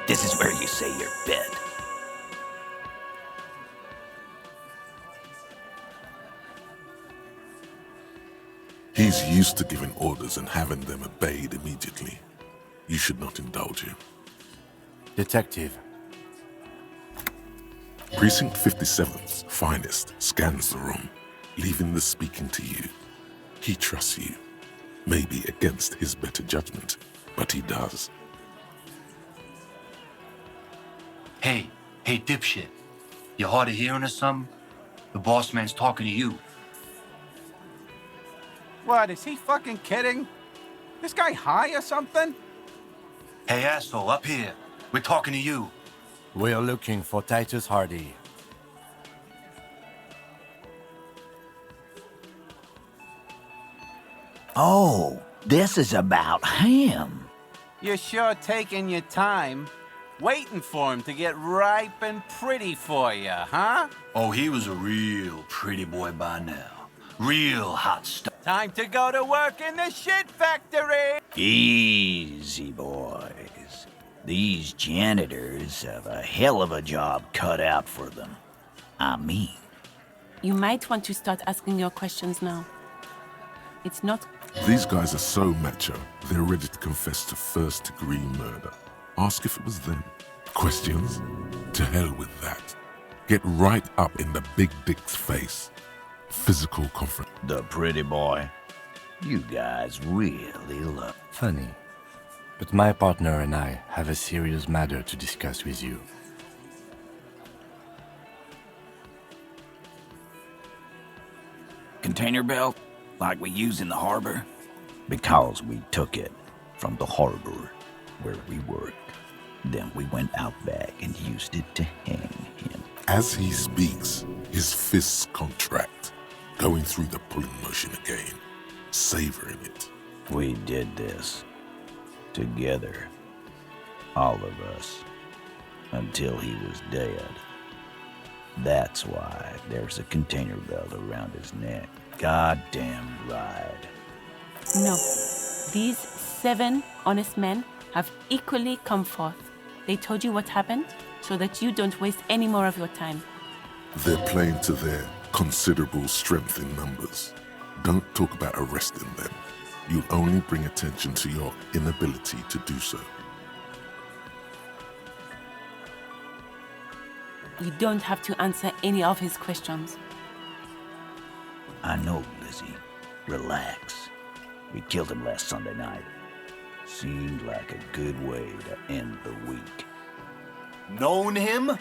This is where you say your bed. He's used to giving orders and having them obeyed immediately. You should not indulge him. Detective. Precinct 57's finest scans the room, leaving the speaking to you. He trusts you. Maybe against his better judgment, but he does. Hey, dipshit. You hard of hearing or something? The boss man's talking to you. What, is he fucking kidding? This guy high or something? Hey, asshole, up here. We're talking to you. We're looking for Titus Hardy. Oh, this is about him. You're sure taking your time, waiting for him to get ripe and pretty for you, huh? Oh, he was a real pretty boy by now. Real hot stuff. Time to go to work in the shit factory! Easy, boys. These janitors have a hell of a job cut out for them. I mean... You might want to start asking your questions now. It's not... These guys are so macho, they're ready to confess to first-degree murder. Ask if it was them. Questions? To hell with that. Get right up in the big dick's face. Physical confront. The pretty boy. You guys really love... Funny. But my partner and I have a serious matter to discuss with you. Container belt, like we use in the harbor? Because we took it from the harbor where we work. Then we went out back and used it to hang him. As he speaks, his fists contract, going through the pulling motion again, savoring it. We did this together, all of us, until he was dead. That's why there's a container belt around his neck. Goddamn right. No. These 7 honest men have equally come forth. They told you what happened so that you don't waste any more of your time. They're playing to their considerable strength in numbers. Don't talk about arresting them. You'll only bring attention to your inability to do so. You don't have to answer any of his questions. I know, Lizzie. Relax. We killed him last Sunday night. Seemed like a good way to end the week. Known him?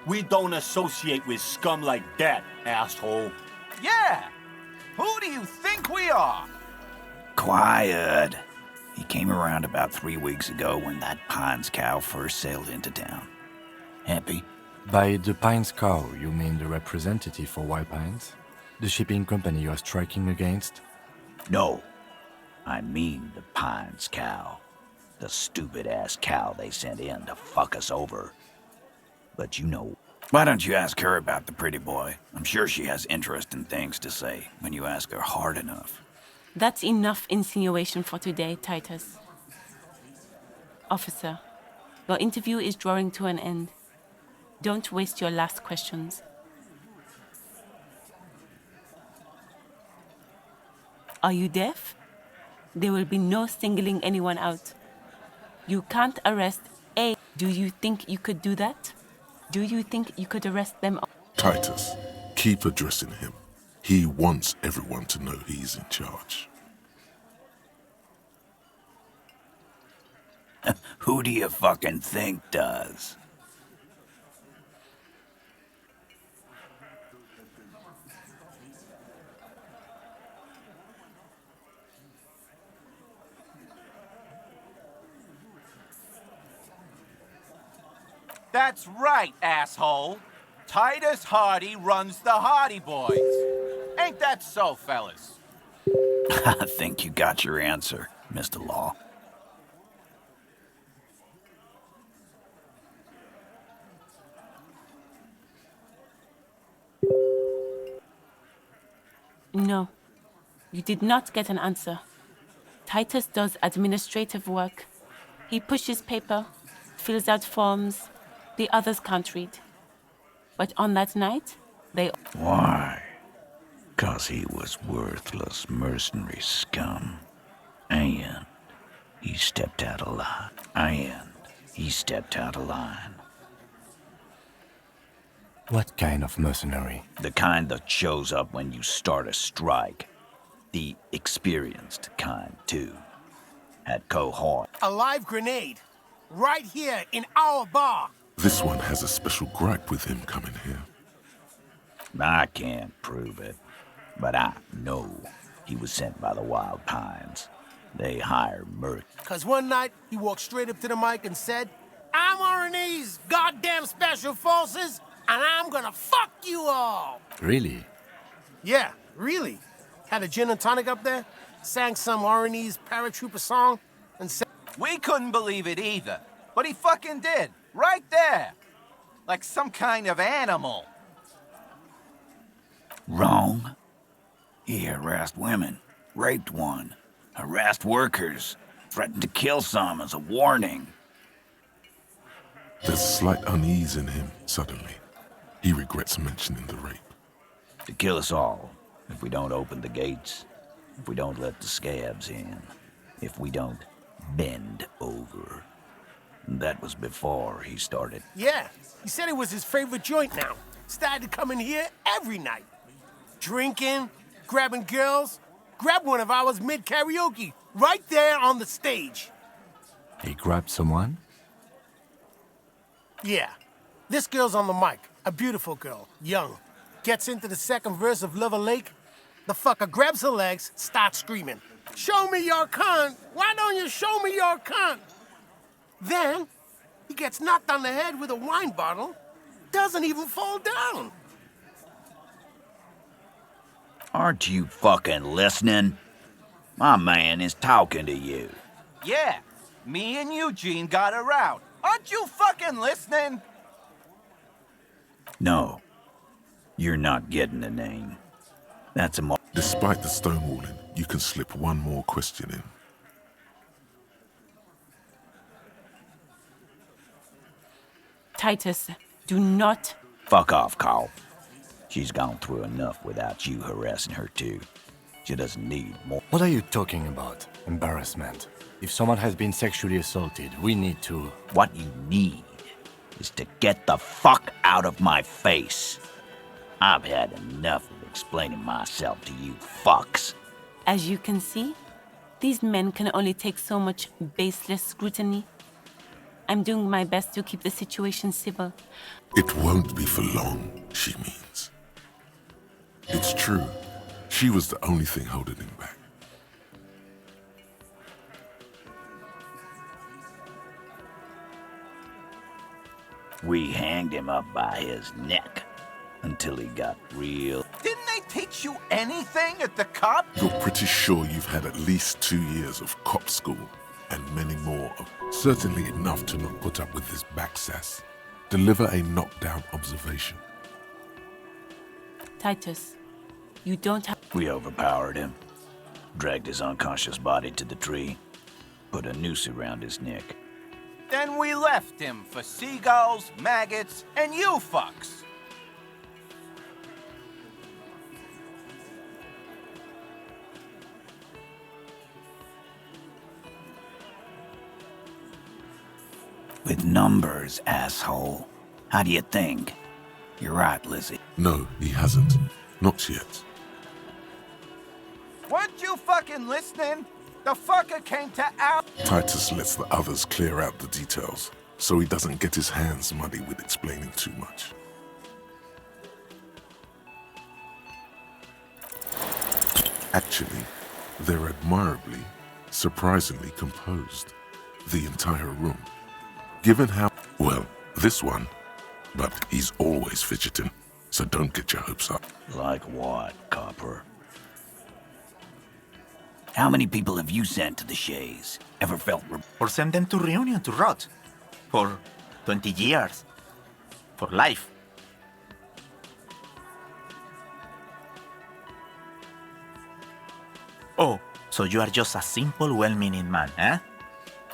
We don't associate with scum like that, asshole. Yeah! Who do you think we are? Quiet. He came around about 3 weeks ago when that Pines cow first sailed into town. Happy? By the Pines cow, you mean the representative for White Pines? The shipping company you are striking against? No. I mean the Pines cow. The stupid-ass cow they sent in to fuck us over. But you know... Why don't you ask her about the pretty boy? I'm sure she has interesting things to say when you ask her hard enough. That's enough insinuation for today, Titus. Officer, your interview is drawing to an end. Don't waste your last questions. Are you deaf? There will be no singling anyone out. You can't arrest A. Do you think you could do that? Do you think you could arrest them all? Titus, keep addressing him. He wants everyone to know he's in charge. Who do you fucking think does? That's right, asshole. Titus Hardy runs the Hardy Boys. Ain't that so, fellas? I think you got your answer, Mr. Law. No, you did not get an answer. Titus does administrative work. He pushes paper, fills out forms the others can't read. But on that night, they Why? 'Cause he was worthless mercenary scum. And he stepped out of line. What kind of mercenary? The kind that shows up when you start a strike. The experienced kind, too. Had cohort. A live grenade. Right here in our bar. This one has a special gripe with him coming here. I can't prove it, but I know he was sent by the Wild Pines. They hire Merc. Cause one night, he walked straight up to the mic and said, I'm RNA's goddamn special forces, and I'm gonna fuck you all. Really? Yeah, really. Had a gin and tonic up there, sang some RNA's paratrooper song, and said, We couldn't believe it either, but he fucking did. Right there. Like some kind of animal. Wrong. He harassed women, raped one, harassed workers, threatened to kill some as a warning. There's slight unease in him, suddenly. He regrets mentioning the rape. To kill us all, if we don't open the gates, if we don't let the scabs in, if we don't bend over. That was before he started. yeah, he said it was his favorite joint now. Started to come in here every night. Drinking, grabbing girls. Grabbed one of ours mid-karaoke, right there on the stage. He grabbed someone? Yeah, this girl's on the mic. A beautiful girl, young. Gets into the second verse of Lover Lake. The fucker grabs her legs, starts screaming. Show me your cunt! Why don't you show me your cunt? Then, he gets knocked on the head with a wine bottle. Doesn't even fall down. Aren't you fucking listening? My man is talking to you. Yeah, me and Eugene got around. Aren't you fucking listening? No, you're not getting the name. That's a Despite the stonewalling, you can slip one more question in. Titus, do not. Fuck off, Carl. She's gone through enough without you harassing her too. She doesn't need more. What are you talking about? Embarrassment. If someone has been sexually assaulted, we need to... What you need is to get the fuck out of my face. I've had enough of explaining myself to you fucks. As you can see, these men can only take so much baseless scrutiny. I'm doing my best to keep the situation civil. It won't be for long, she means. It's true. She was the only thing holding him back. We hanged him up by his neck until he got real. Didn't they teach you anything at the cop? You're pretty sure you've had at least 2 years of cop school and many more of... Certainly enough to not put up with this backsass. Deliver a knockdown observation. Titus, you don't have. We overpowered him, dragged his unconscious body to the tree, put a noose around his neck. Then we left him for seagulls, maggots, and you fucks. With numbers, asshole. How do you think? You're right, Lizzie. No, he hasn't. Not yet. Weren't you fucking listening? The fucker came to our... Titus lets the others clear out the details, so he doesn't get his hands muddy with explaining too much. Actually, they're admirably, surprisingly composed. The entire room. Given how... Well, this one. But he's always fidgeting, so don't get your hopes up. Like what, Copper? How many people have you sent to the Shays? Ever felt... Or send them to Reunion to rot. For 20 years. For life. Oh, so you are just a simple, well-meaning man, eh?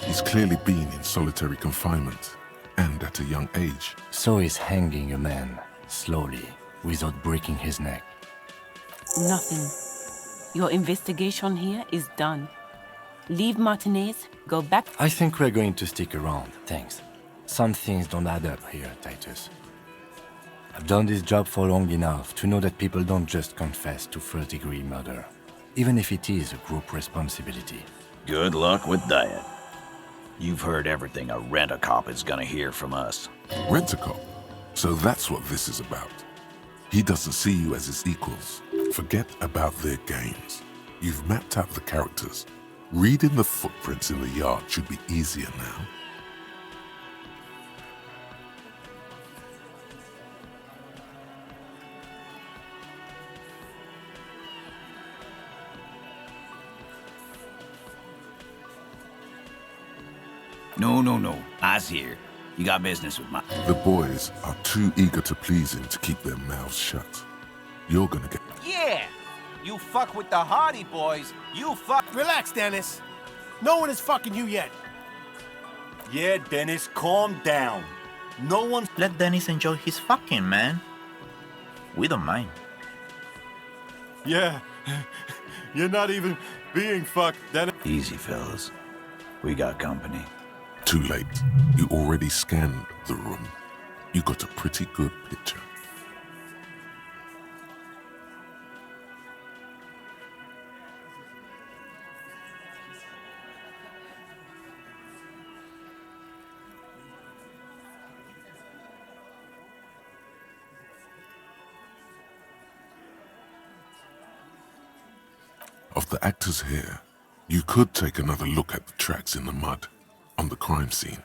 He's clearly been in solitary confinement, and at a young age. So he's hanging a man, slowly, without breaking his neck. Nothing. Your investigation here is done. Leave Martinez, go back. I think we're going to stick around, thanks. Some things don't add up here, Titus. I've done this job for long enough to know that people don't just confess to first-degree murder, even if it is a group responsibility. Good luck with that. You've heard everything a rent-a-cop is gonna hear from us. Rent-a-cop? So that's what this is about. He doesn't see you as his equals. Forget about their games. You've mapped out the characters. Reading the footprints in the yard should be easier now. No. I's here. You got business with my... The boys are too eager to please him to keep their mouths shut. You're gonna get... Yeah! You fuck with the Hardy Boys, you fuck... Relax, Dennis. No one is fucking you yet. Yeah, Dennis, calm down. No one's... Let Dennis enjoy his fucking, man. We don't mind. Yeah, you're not even being fucked, Dennis. Easy, fellas. We got company. Too late. You already scanned the room. You got a pretty good picture. Of the actors here, you could take another look at the tracks in the mud on the crime scene.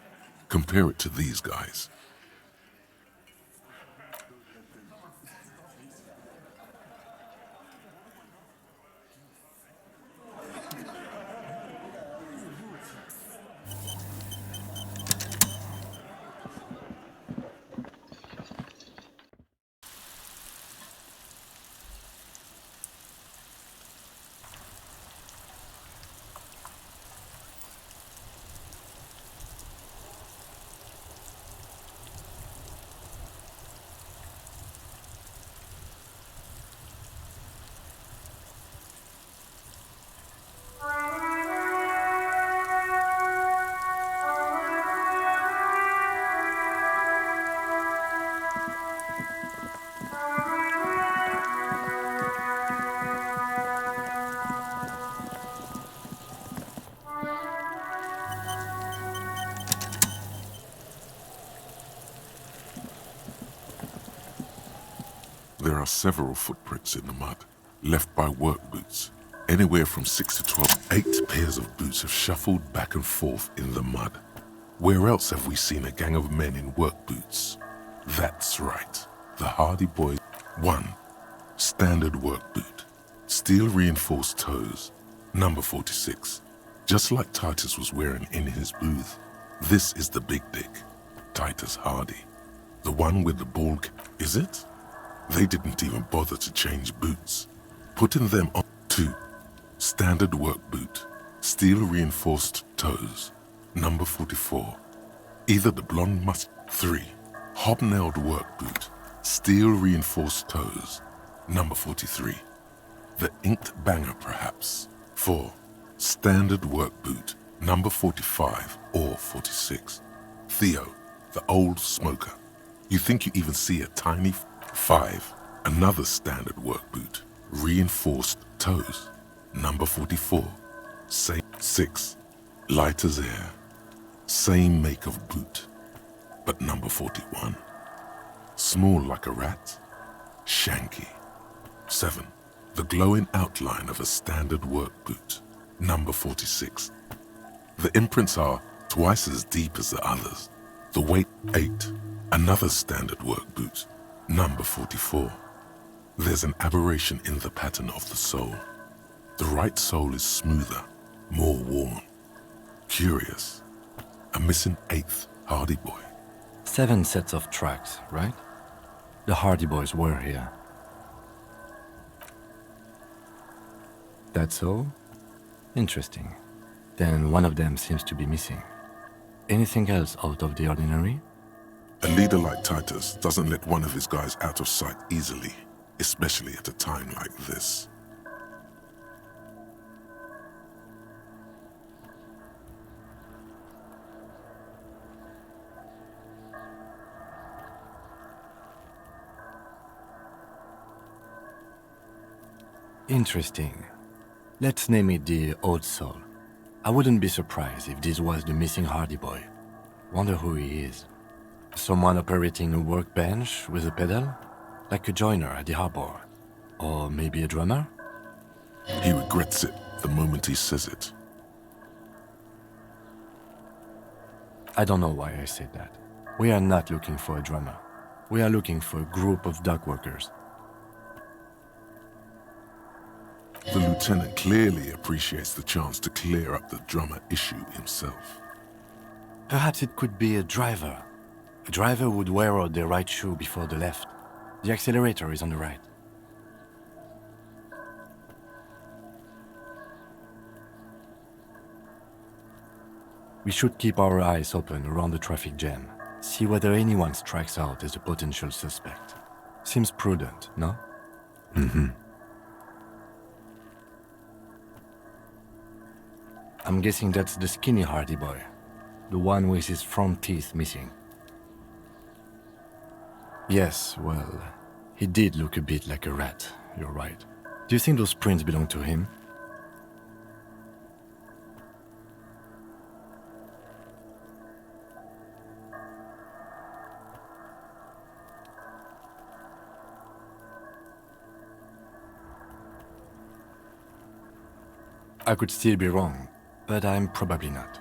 Compare it to these guys. There are several footprints in the mud, left by work boots. Anywhere from 6 to 12, 8 pairs of boots have shuffled back and forth in the mud. Where else have we seen a gang of men in work boots? That's right, the Hardy Boys. 1. Standard work boot. Steel reinforced toes. Number 46. Just like Titus was wearing in his booth. This is the big dick, Titus Hardy. The one with the bald... Is it? They didn't even bother to change boots. Putting them on. 2. Standard work boot. Steel reinforced toes. Number 44. Either the blonde must. 3. Hobnailed work boot. Steel reinforced toes. Number 43. The inked banger perhaps. 4. Standard work boot. Number 45 or 46. Theo, the old smoker. You think you even see a tiny... 5. Another standard work boot. Reinforced toes. Number 44. Same. 6. Light as air. Same make of boot. But number 41. Small like a rat. Shanky. 7. The glowing outline of a standard work boot. Number 46. The imprints are twice as deep as the others. The weight. 8. Another standard work boot. Number 44. There's an aberration in the pattern of the sole. The right sole is smoother, more worn. Curious. A missing 8th Hardy Boy. 7 sets of tracks, right? The Hardy Boys were here. That's all? Interesting. Then one of them seems to be missing. Anything else out of the ordinary? A leader like Titus doesn't let one of his guys out of sight easily, especially at a time like this. Interesting. Let's name it the Old Soul. I wouldn't be surprised if this was the missing Hardy boy. Wonder who he is. Someone operating a workbench with a pedal? Like a joiner at the harbor? Or maybe a drummer? He regrets it the moment he says it. I don't know why I said that. We are not looking for a drummer. We are looking for a group of dock workers. The lieutenant clearly appreciates the chance to clear up the drummer issue himself. Perhaps it could be a driver. A driver would wear out the right shoe before the left. The accelerator is on the right. We should keep our eyes open around the traffic jam. See whether anyone strikes out as a potential suspect. Seems prudent, no? Mm-hmm. I'm guessing that's the skinny Hardy boy. The one with his front teeth missing. Yes, well, he did look a bit like a rat, you're right. Do you think those prints belong to him? I could still be wrong, but I'm probably not.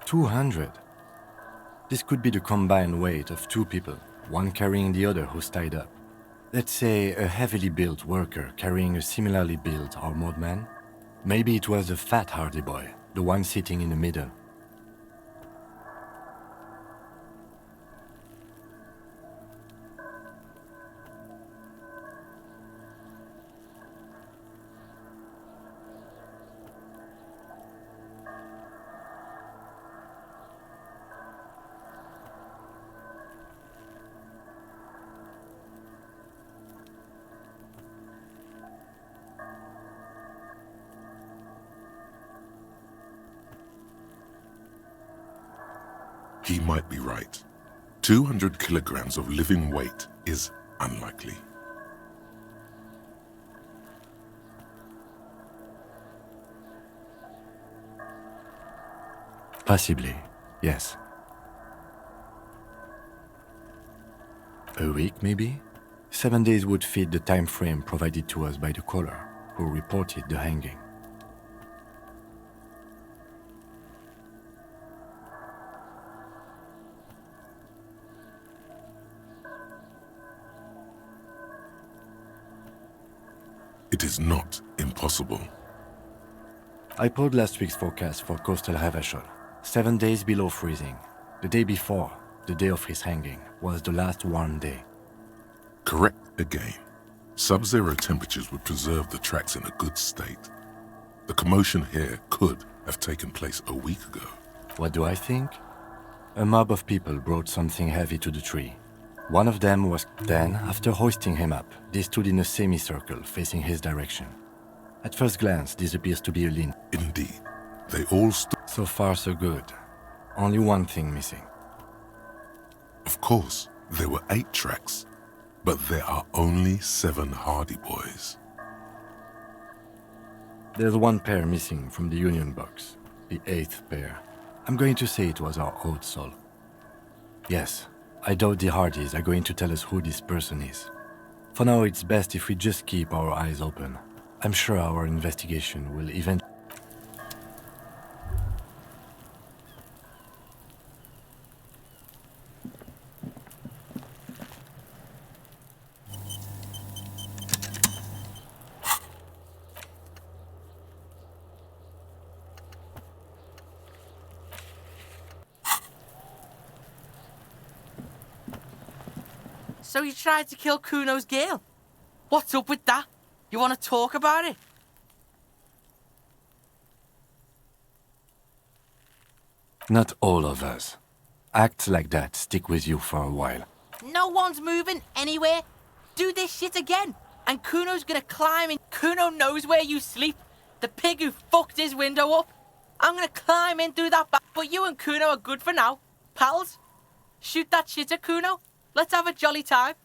$200. This could be the combined weight of two people, one carrying the other who's tied up. Let's say a heavily built worker carrying a similarly built armored man. Maybe it was a fat Hardy boy, the one sitting in the middle. He might be right. 200 kilograms of living weight is unlikely. Possibly, yes. A week, maybe? 7 days would fit the time frame provided to us by the caller. who reported the hanging. It is not impossible. I pulled last week's forecast for coastal Revachol. 7 days below freezing. The day before, the day of his hanging, was the last warm day. Correct again. Sub-zero temperatures would preserve the tracks in a good state. The commotion here could have taken place a week ago. What do I think? A mob of people brought something heavy to the tree. One of them was... Then, after hoisting him up, they stood in a semicircle facing his direction. At first glance, this appears to be a lynch. Indeed, they all stood. So far, so good. Only one thing missing. Of course, there were 8 tracks, but there are only 7 Hardy Boys. There's one pair missing from the Union box. The 8th pair. I'm going to say it was our old soul. Yes, I doubt the Hardys are going to tell us who this person is. For now, it's best if we just keep our eyes open. I'm sure our investigation will eventually... So you tried to kill Kuno's girl? What's up with that? You want to talk about it? Not all of us. Acts like that stick with you for a while. No one's moving anywhere. Do this shit again, and Kuno's gonna climb in. Kuno knows where you sleep. The pig who fucked his window up. I'm gonna climb in through that back, but you and Kuno are good for now. Pals, shoot that shit at Kuno. Let's have a jolly time.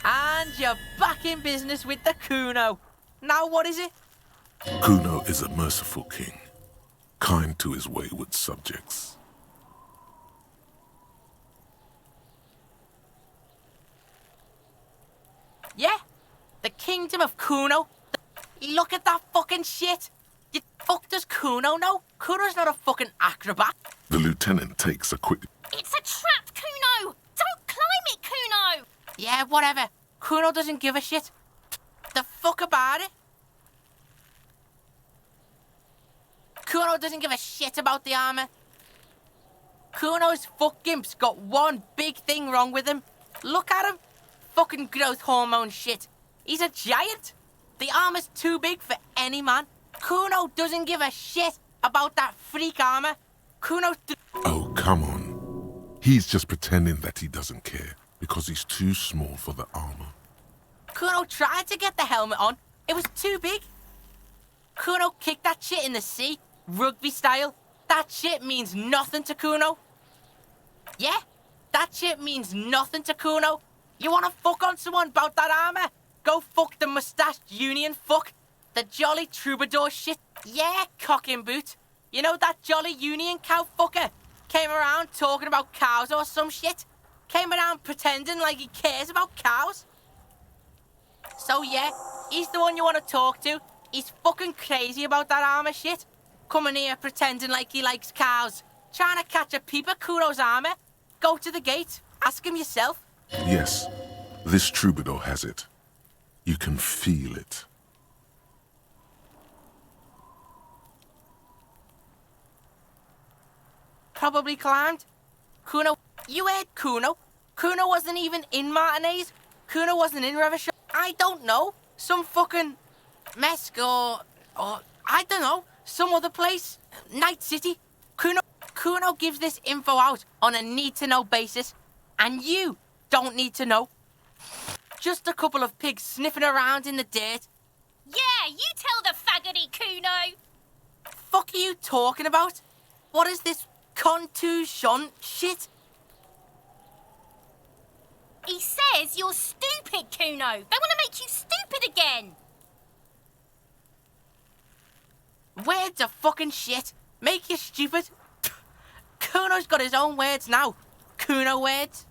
And you're back in business with the Kuno. Now what is it? Kuno is a merciful king, kind to his wayward subjects. Yeah? The kingdom of Kuno? Look at that fucking shit. You fuck does Kuno know? Kuno's not a fucking acrobat. The lieutenant takes a quick... It's a trap, Kuno! Don't climb it, Kuno! Yeah, whatever. Kuno doesn't give a shit. The fuck about it? Kuno doesn't give a shit about the armor. Kuno's fuck gimp's got one big thing wrong with him. Look at him. Fucking growth hormone shit. He's a giant. The armor's too big for any man. Kuno doesn't give a shit about that freak armor. Kuno... Oh, come on. He's just pretending that he doesn't care because he's too small for the armor. Kuno tried to get the helmet on. It was too big. Kuno kicked that shit in the sea, rugby style. That shit means nothing to Kuno. Yeah, that shit means nothing to Kuno. You wanna fuck on someone about that armor? Go fuck the mustached Union fuck. The jolly troubadour shit. Yeah, cock and boot. You know that jolly Union cow fucker? Came around talking about cows or some shit. Came around pretending like he cares about cows. So yeah, he's the one you want to talk to. He's fucking crazy about that armor shit. Coming here pretending like he likes cows. Trying to catch a peep at Kuno's armor. Go to the gate. Ask him yourself. Yes, this troubadour has it. You can feel it. Probably climbed. Kuno, you heard Kuno. Kuno wasn't even in Martinez. Kuno wasn't in Revachol. I don't know. Some fucking Mesk or I don't know. Some other place. Night City. Kuno gives this info out on a need-to-know basis. And you don't need to know. Just a couple of pigs sniffing around in the dirt. Yeah, you tell the faggoty, Kuno! Fuck are you talking about? What is this contusion shit? He says you're stupid, Kuno. They want to make you stupid again. Words are fucking shit. Make you stupid. Kuno's got his own words now. Kuno words.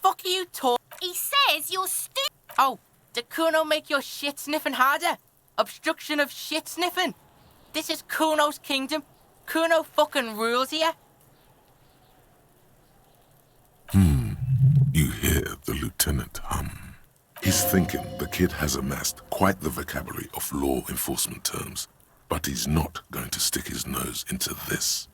Fuck are you talking? He says you're stupid. Oh, Did Kuno make your shit sniffing harder? Obstruction of shit sniffing. This is Kuno's kingdom. Kuno fucking rules here. You hear the lieutenant hum. He's thinking the kid has amassed quite the vocabulary of law enforcement terms, but he's not going to stick his nose into this.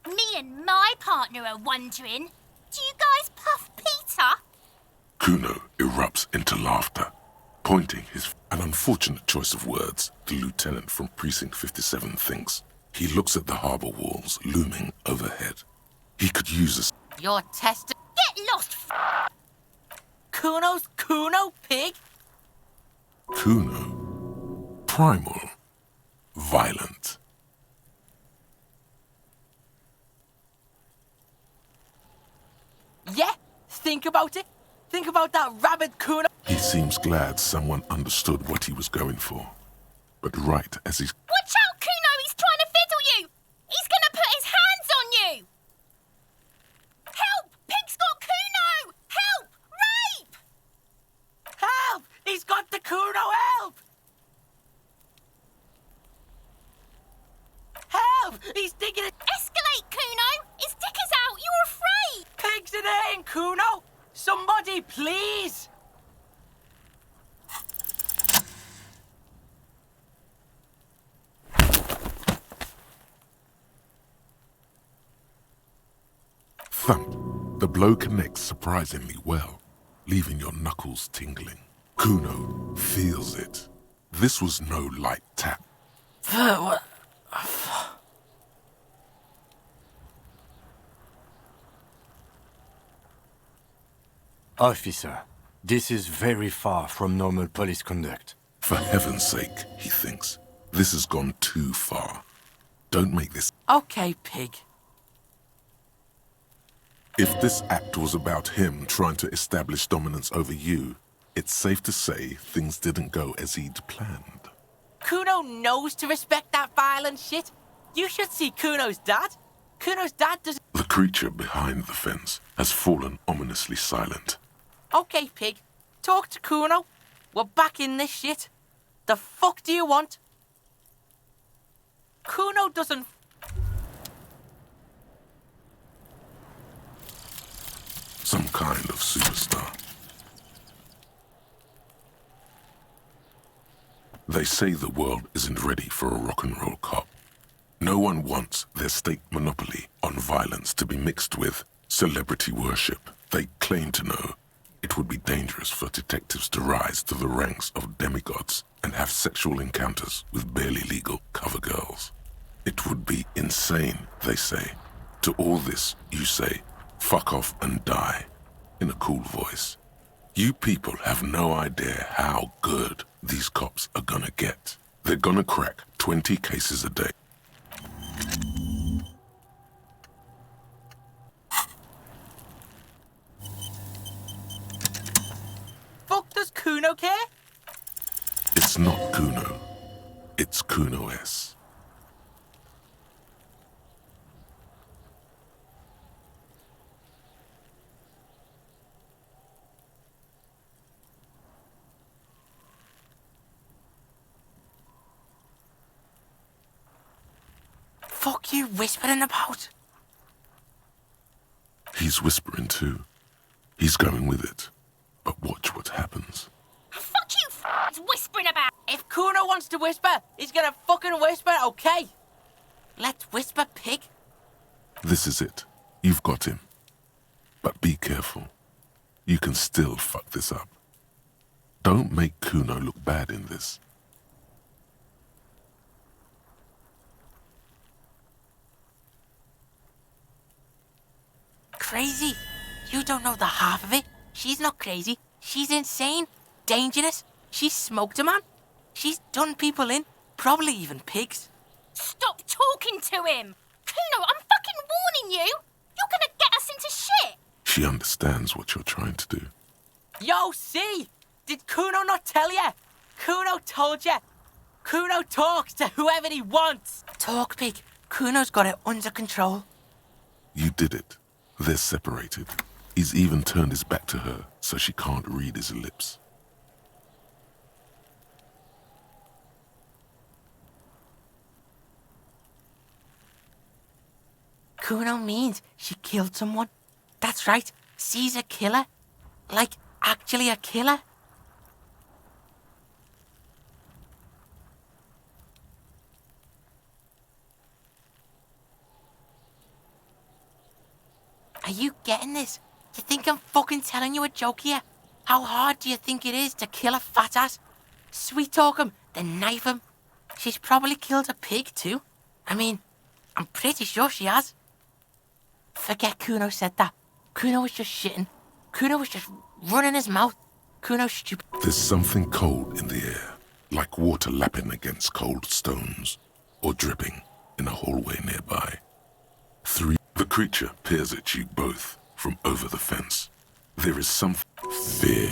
Me and my partner are wondering, do you guys puff Peter? Kuno erupts into laughter, pointing an unfortunate choice of words, the lieutenant from Precinct 57 thinks. He looks at the harbor walls looming overhead. He could use a... Your test. Get lost, Kuno's Kuno, pig? Kuno. Primal. Violent. Yeah, think about it. Think about that rabid Kuno. He seems glad someone understood what he was going for. But right as he's... Watch out, Kuno! He's trying to fiddle you! He's gonna put his hands on you! Help! Pig's got Kuno! Help! Rape! Help! He's got the Kuno, help! Help! He's digging it. Escalate, Kuno! His dick is out! You're afraid! Pigs in there, Kuno! Somebody, please! Thump. The blow connects surprisingly well, leaving your knuckles tingling. Kuno feels it. This was no light tap. What? Officer, this is very far from normal police conduct. For heaven's sake, he thinks. This has gone too far. Don't make this... Okay, pig. If this act was about him trying to establish dominance over you, it's safe to say things didn't go as he'd planned. Kuno knows to respect that violent shit. You should see Kuno's dad. Kuno's dad doesn't... The creature behind the fence has fallen ominously silent. Okay, pig. Talk to Kuno. We're back in this shit. The fuck do you want? Kuno doesn't... Some kind of superstar. They say the world isn't ready for a rock and roll cop. No one wants their state monopoly on violence to be mixed with celebrity worship. They claim to know it would be dangerous for detectives to rise to the ranks of demigods and have sexual encounters with barely legal cover girls. It would be insane, they say. To all this, you say, fuck off and die, in a cool voice. You people have no idea how good these cops are gonna get. They're gonna crack 20 cases a day. Fuck does Kuno care? It's not Kuno. It's Kuno-S. Fuck you whispering about? He's whispering too. He's going with it. But watch what happens. Fuck you, whispering about. If Kuno wants to whisper, he's gonna fucking whisper, okay? Let's whisper, pig. This is it. You've got him. But be careful. You can still fuck this up. Don't make Kuno look bad in this. Crazy? You don't know the half of it. She's not crazy. She's insane. Dangerous. She's smoked a man. She's done people in. Probably even pigs. Stop talking to him! Kuno, I'm fucking warning you! You're gonna get us into shit! She understands what you're trying to do. Yo, see? Did Kuno not tell you? Kuno told you. Kuno talks to whoever he wants. Talk, pig. Kuno's got it under control. You did it. They're separated. He's even turned his back to her so she can't read his lips. Kuno means she killed someone. That's right, she's a killer. Like, actually a killer. Are you getting this? You think I'm fucking telling you a joke here? How hard do you think it is to kill a fat ass? Sweet talk him, then knife him. She's probably killed a pig too. I mean, I'm pretty sure she has. Forget Kuno said that. Kuno was just shitting. Kuno was just running his mouth. Kuno's stupid. There's something cold in the air, like water lapping against cold stones, or dripping in a hallway nearby. The creature peers at you both from over the fence. There is some fear.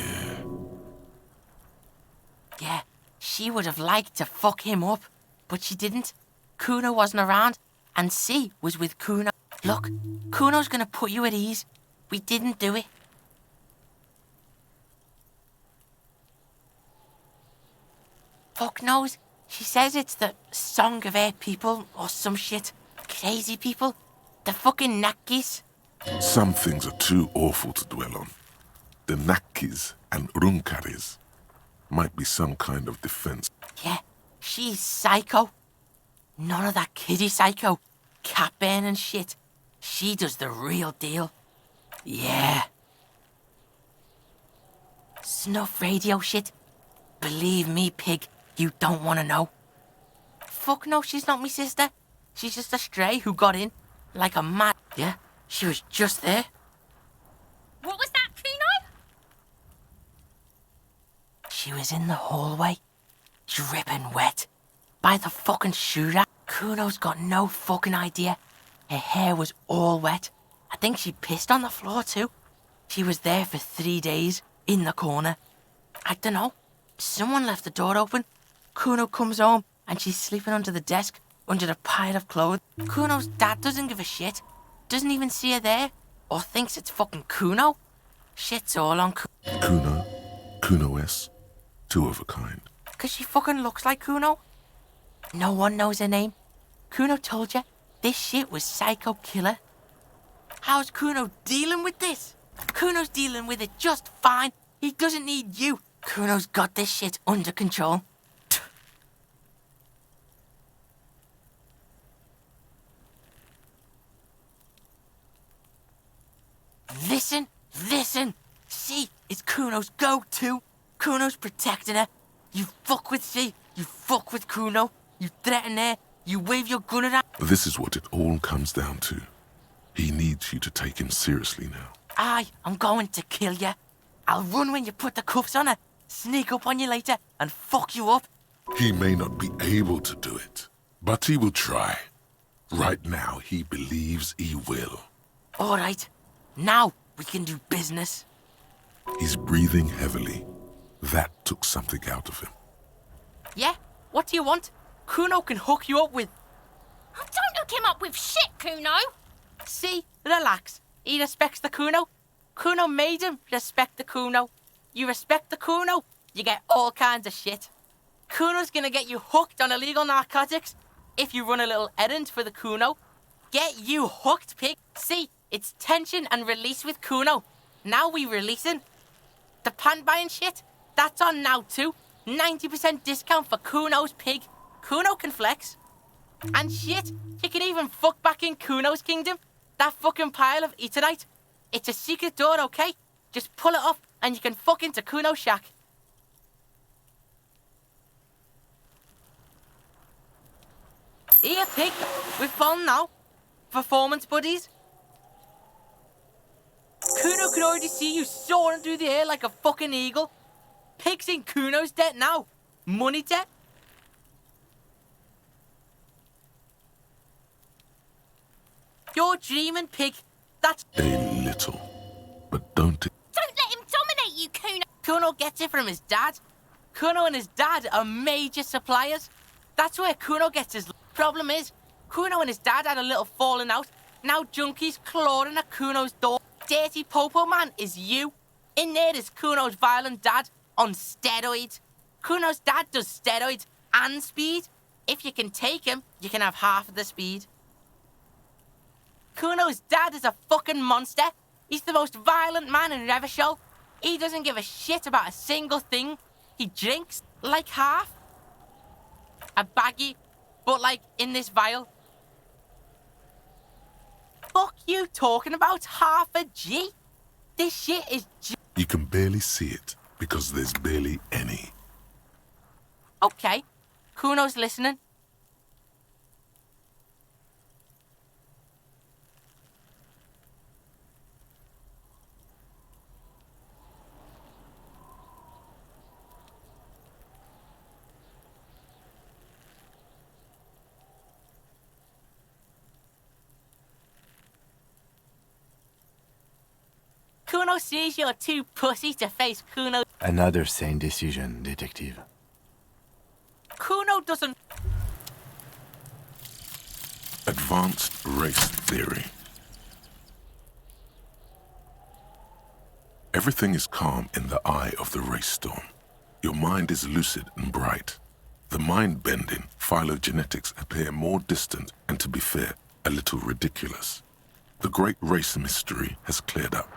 Yeah, she would have liked to fuck him up, but she didn't. Kuno wasn't around, and C was with Kuno. Look, Kuno's gonna put you at ease. We didn't do it. Fuck knows. She says it's the song of her people or some shit. Crazy people. The fucking Nakis. Some things are too awful to dwell on. The Nakis and Runkaris might be some kind of defense. Yeah, she's psycho. None of that kiddie psycho. Cat burning shit. She does the real deal. Yeah. Snuff radio shit. Believe me, pig, you don't want to know. Fuck no, she's not me sister. She's just a stray who got in. Like a mad... Yeah, she was just there. What was that, Kuno? She was in the hallway. Dripping wet. By the fucking shoe rack. Kuno's got no fucking idea. Her hair was all wet. I think she pissed on the floor too. She was there for 3 days, in the corner. I dunno. Someone left the door open. Kuno comes home and she's sleeping under the desk, under a pile of clothes. Kuno's dad doesn't give a shit. Doesn't even see her there. Or thinks it's fucking Kuno. Shit's all on Kuno? Kuno S? Two of a kind. 'Cause she fucking looks like Kuno. No one knows her name. Kuno told you, this shit was Psycho Killer. How's Kuno dealing with this? Kuno's dealing with it just fine. He doesn't need you. Kuno's got this shit under control. Listen. C is Kuno's go-to. Kuno's protecting her. You fuck with C, you fuck with Kuno. You threaten her, you wave your gun at her. This is what it all comes down to. He needs you to take him seriously now. I'm going to kill you. I'll run when you put the cuffs on her, sneak up on you later, and fuck you up. He may not be able to do it, but he will try. Right now, he believes he will. All right, now we can do business. He's breathing heavily. That took something out of him. Yeah? What do you want? Kuno can hook you up with... Oh, don't hook him up with shit, Kuno. See? Relax. He respects the Kuno. Kuno made him respect the Kuno. You respect the Kuno, you get all kinds of shit. Kuno's gonna get you hooked on illegal narcotics if you run a little errand for the Kuno. Get you hooked, pig. See, it's tension and release with Kuno. Now we releasing. The pan buying shit, that's on now too. 90% discount for Kuno's pig. Kuno can flex. And shit, you can even fuck back in Kuno's kingdom. That fucking pile of eternite. It's a secret door, okay? Just pull it up and you can fuck into Kuno's shack. Here, pig. We're fun now. Performance buddies. Kuno can already see you soaring through the air like a fucking eagle. Pig's in Kuno's debt now. Money debt. You're dreaming, pig. That's A little, but don't... Don't let him dominate you, Kuno. Kuno gets it from his dad. Kuno and his dad are major suppliers. That's where Kuno gets his... Problem is, Kuno and his dad had a little falling out. Now Junkie's clawing at Kuno's door. dirty popo man is you. In there is Kuno's violent dad on steroids. Kuno's dad does steroids and speed. If you can take him, you can have half of the speed. Kuno's dad is a fucking monster. He's the most violent man in Revachol. He doesn't give a shit about a single thing. He drinks like half. A baggie, but like in this vial. Fuck you talking about half a G? This shit is You can barely see it because there's barely any. Okay, Kuno's listening. Kuno sees you're too pussy to face Kuno. Another sane decision, detective. Kuno doesn't... Advanced race theory. Everything is calm in the eye of the race storm. Your mind is lucid and bright. The mind-bending phylogenetics appear more distant and, to be fair, a little ridiculous. The great race mystery has cleared up.